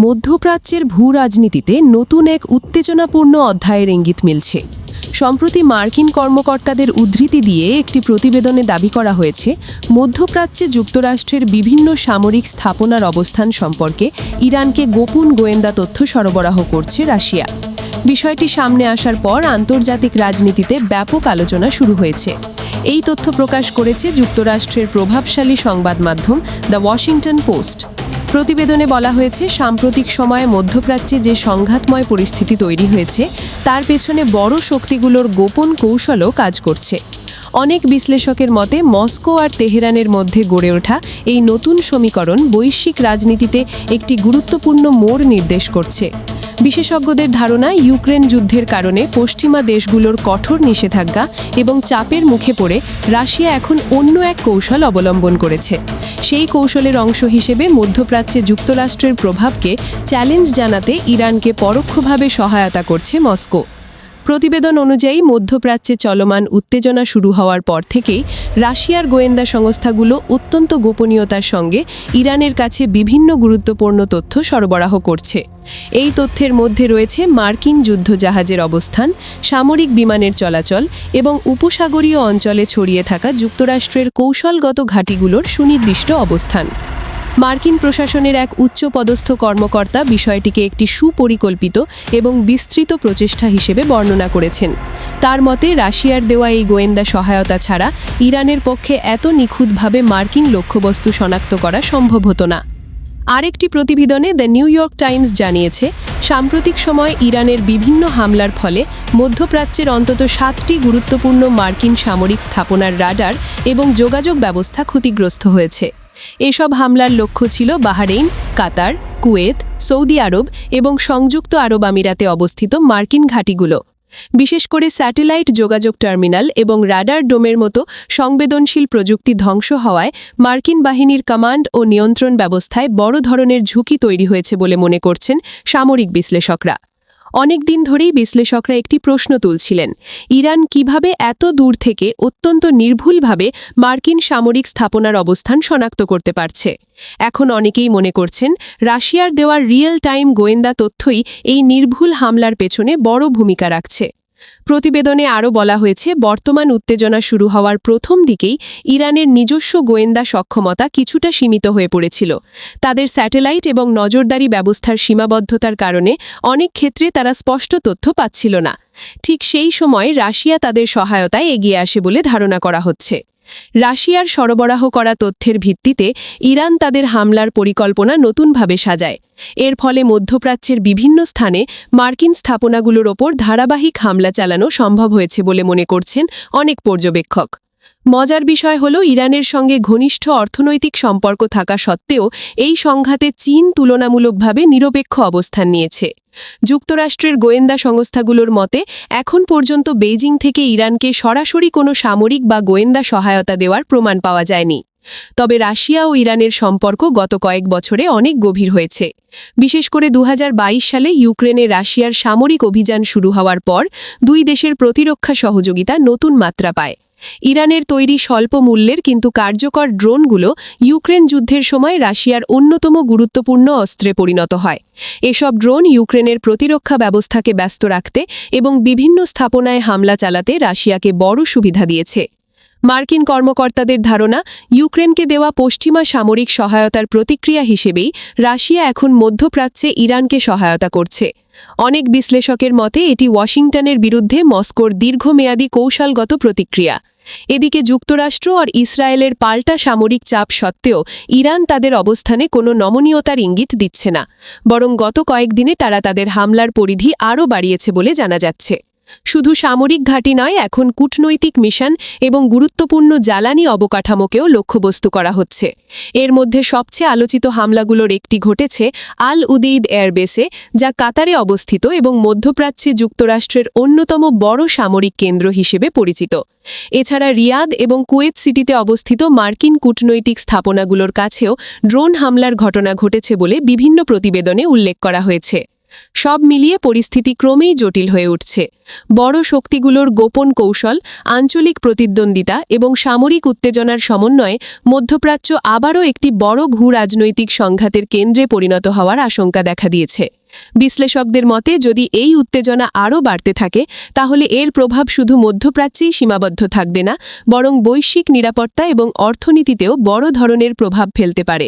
মধ্যপ্রাচ্যের ভূরাজনীতিতে নতুন এক উত্তেজনাপূর্ণ অধ্যায়ের ইঙ্গিত মিলছে। সম্প্রতি মার্কিন কর্মকর্তাদের উদ্ধৃতি দিয়ে একটি প্রতিবেদনে দাবি করা হয়েছে, মধ্যপ্রাচ্যে যুক্তরাষ্ট্রের বিভিন্ন সামরিক স্থাপনার অবস্থান সম্পর্কে ইরানকে গোপন গোয়েন্দা তথ্য সরবরাহ করছে রাশিয়া। বিষয়টি সামনে আসার পর আন্তর্জাতিক রাজনীতিতে ব্যাপক আলোচনা শুরু হয়েছে। এই তথ্য প্রকাশ করেছে যুক্তরাষ্ট্রের প্রভাবশালী সংবাদ মাধ্যম দ্য ওয়াশিংটন পোস্ট। প্রতিবেদনে বলা হয়েছে, সাম্প্রতিক সময়ে মধ্যপ্রাচ্যে যে সংঘাতময় পরিস্থিতি তৈরি হয়েছে তার পেছনে বড় শক্তিগুলোর গোপন কৌশলও কাজ করছে। অনেক বিশ্লেষকের মতে মস্কো আর তেহরানের মধ্যে গড়ে ওঠা এই নতুন সমীকরণ বৈশ্বিক রাজনীতিতে একটি গুরুত্বপূর্ণ মোড় নির্দেশ করছে। বিশেষজ্ঞদের ধারণা, ইউক্রেন যুদ্ধের কারণে পশ্চিমা দেশগুলোর কঠোর নিষেধাজ্ঞা এবং চাপের মুখে পড়ে রাশিয়া এখন অন্য এক কৌশল অবলম্বন করেছে। সেই কৌশলের অংশ হিসেবে মধ্যপ্রাচ্যে যুক্তরাষ্ট্রের প্রভাবকে চ্যালেঞ্জ জানাতে ইরানকে পরোক্ষভাবে সহায়তা করছে মস্কো। প্রতিবেদন অনুযায়ী মধ্যপ্রাচ্যে চলমান উত্তেজনা শুরু হওয়ার পর থেকেই রাশিয়ার গোয়েন্দা সংস্থাগুলো অত্যন্ত গোপনীয়তার সঙ্গে ইরানের কাছে বিভিন্ন গুরুত্বপূর্ণ তথ্য সরবরাহ করছে। এই তথ্যের মধ্যে রয়েছে মার্কিন যুদ্ধজাহাজের অবস্থান, সামরিক বিমানের চলাচল এবং উপসাগরীয় অঞ্চলে ছড়িয়ে থাকা যুক্তরাষ্ট্রের কৌশলগত ঘাঁটিগুলোর সুনির্দিষ্ট অবস্থান। মার্কিন প্রশাসনের এক উচ্চপদস্থ কর্মকর্তা বিষয়টিকে একটি সুপরিকল্পিত এবং বিস্তৃত প্রচেষ্টা হিসেবে বর্ণনা করেছেন। তার মতে, রাশিয়ার দেওয়া এই গোয়েন্দা সহায়তা ছাড়া ইরানের পক্ষে এত নিখুঁতভাবে মার্কিন লক্ষ্যবস্তু শনাক্ত করা সম্ভব হতো না। আরেকটি প্রতিবেদনে দ্য নিউ ইয়র্ক টাইমস জানিয়েছে, সাম্প্রতিক সময়ে ইরানের বিভিন্ন হামলার ফলে মধ্যপ্রাচ্যের অন্তত 7টি গুরুত্বপূর্ণ মার্কিন সামরিক স্থাপনার রাডার এবং যোগাযোগ ব্যবস্থা ক্ষতিগ্রস্ত হয়েছে। এসব হামলার লক্ষ্য ছিল বাহরাইন, কাতার, কুয়েত, সৌদি আরব এবং সংযুক্ত আরব আমিরাতে অবস্থিত মার্কিন ঘাঁটিগুলো। বিশেষ করে স্যাটেলাইট যোগাযোগ টার্মিনাল এবং রাডার ডোমের মতো সংবেদনশীল প্রযুক্তি ধ্বংস হওয়ায় মার্কিন বাহিনীর কমান্ড ও নিয়ন্ত্রণ ব্যবস্থায় বড় ধরনের ঝুঁকি তৈরি হয়েছে বলে মনে করছেন সামরিক বিশ্লেষকরা। অনেক দিন ধরেই বিশ্লেষকরা একটি প্রশ্ন তুলছিলেন, ইরান কিভাবে এত দূর থেকে অত্যন্ত নির্ভুলভাবে মার্কিন সামরিক স্থাপনার অবস্থান শনাক্ত করতে পারছে। এখন অনেকেই মনে করছেন, রাশিয়ার দেওয়ার রিয়েল টাইম গোয়েন্দা তথ্যই এই নির্ভুল হামলার পেছনে বড় ভূমিকা রাখছে। প্রতিবেদনে আরও বলা হয়েছে, বর্তমান উত্তেজনা শুরু হওয়ার প্রথম দিকেই ইরানের নিজস্ব গোয়েন্দা সক্ষমতা কিছুটা সীমিত হয়ে পড়েছিল। তাদের স্যাটেলাইট এবং নজরদারি ব্যবস্থার সীমাবদ্ধতার কারণে অনেক ক্ষেত্রে তারা স্পষ্ট তথ্য পাচ্ছিল না। ঠিক সেই সময় রাশিয়া তাদের সহায়তায় এগিয়ে আসে বলে ধারণা করা হচ্ছে। রাশিয়ার সরবরাহ করা তথ্যের ভিত্তিতে ইরান তাদের হামলার পরিকল্পনা নতুনভাবে সাজায়। এর ফলে মধ্যপ্রাচ্যের বিভিন্ন স্থানে মার্কিন স্থাপনাগুলোর ওপর ধারাবাহিক হামলা চালানো সম্ভব হয়েছে বলে মনে করছেন অনেক পর্যবেক্ষক। মজার বিষয় হল, ইরানের সঙ্গে ঘনিষ্ঠ অর্থনৈতিক সম্পর্ক থাকা সত্ত্বেও এই সংঘাতে চীন তুলনামূলকভাবে নিরপেক্ষ অবস্থান নিয়েছে। যুক্তরাষ্ট্রের গোয়েন্দা সংস্থাগুলোর মতে, এখন পর্যন্ত বেইজিং থেকে ইরানকে সরাসরি কোনো সামরিক বা গোয়েন্দা সহায়তা দেওয়ার প্রমাণ পাওয়া যায়নি। তবে রাশিয়া ও ইরানের সম্পর্ক গত কয়েক বছরে অনেক গভীর হয়েছে। বিশেষ করে 2022 সালে ইউক্রেনে রাশিয়ার সামরিক অভিযান শুরু হওয়ার পর দুই দেশের প্রতিরক্ষা সহযোগিতা নতুন মাত্রা পায়। ইরানের তৈরি স্বল্প মূল্যের কিন্তু কার্যকর ড্রোনগুলো ইউক্রেন যুদ্ধের সময় রাশিয়ার অন্যতম গুরুত্বপূর্ণ অস্ত্রে পরিণত হয়। এসব ড্রোন ইউক্রেনের প্রতিরক্ষা ব্যবস্থাকে ব্যস্ত রাখতে এবং বিভিন্ন স্থাপনায় হামলা চালাতে রাশিয়াকে বড় সুবিধা দিয়েছে। মার্কিন কর্মকর্তাদের ধারণা, ইউক্রেনকে দেওয়া পশ্চিমা সামরিক সহায়তার প্রতিক্রিয়া হিসেবেই রাশিয়া এখন মধ্যপ্রাচ্যে ইরানকে সহায়তা করছে। অনেক বিশ্লেষকের মতে এটি ওয়াশিংটনের বিরুদ্ধে মস্কোর দীর্ঘমেয়াদী কৌশলগত প্রতিক্রিয়া। এদিকে যুক্তরাষ্ট্র আর ইসরায়েলের পাল্টা সামরিক চাপ সত্ত্বেও ইরান তাদের অবস্থানে কোনো নমনীয়তার ইঙ্গিত দিচ্ছে না, বরং গত কয়েকদিনে তারা তাদের হামলার পরিধি আরও বাড়িয়েছে বলে জানা যাচ্ছে। শুধু সামরিক ঘাঁটি নয়, এখন কূটনৈতিক মিশন এবং গুরুত্বপূর্ণ জ্বালানি অবকাঠামোকেও লক্ষ্যবস্তু করা হচ্ছে। এর মধ্যে সবচেয়ে আলোচিত হামলাগুলোর একটি ঘটেছে আল উদেইদ এয়ারবেসে, যা কাতারে অবস্থিত এবং মধ্যপ্রাচ্যে যুক্তরাষ্ট্রের অন্যতম বড় সামরিক কেন্দ্র হিসেবে পরিচিত। এছাড়া রিয়াদ এবং কুয়েত সিটিতে অবস্থিত মার্কিন কূটনৈতিক স্থাপনাগুলোর কাছেও ড্রোন হামলার ঘটনা ঘটেছে বলে বিভিন্ন প্রতিবেদনে উল্লেখ করা হয়েছে। সব মিলিয়ে পরিস্থিতি ক্রমেই জটিল হয়ে উঠছে বড় শক্তিগুলোর গোপন কৌশল আঞ্চলিক প্রতিদ্বন্দ্বিতা এবং সামরিক উত্তেজনার সমন্বয়ে মধ্যপ্রাচ্য আবারও একটি বড় রাজনৈতিক সংঘাতের কেন্দ্রে পরিণত হওয়ার আশঙ্কা দেখা দিয়েছে বিশ্লেষকদের মতে যদি এই উত্তেজনা আরও বাড়তে থাকে তাহলে এর প্রভাব শুধু মধ্যপ্রাচ্যেই সীমাবদ্ধ থাকবে না বরং বৈশ্বিক নিরাপত্তা এবং অর্থনীতিতেও বড় ধরনের প্রভাব ফেলতে পারে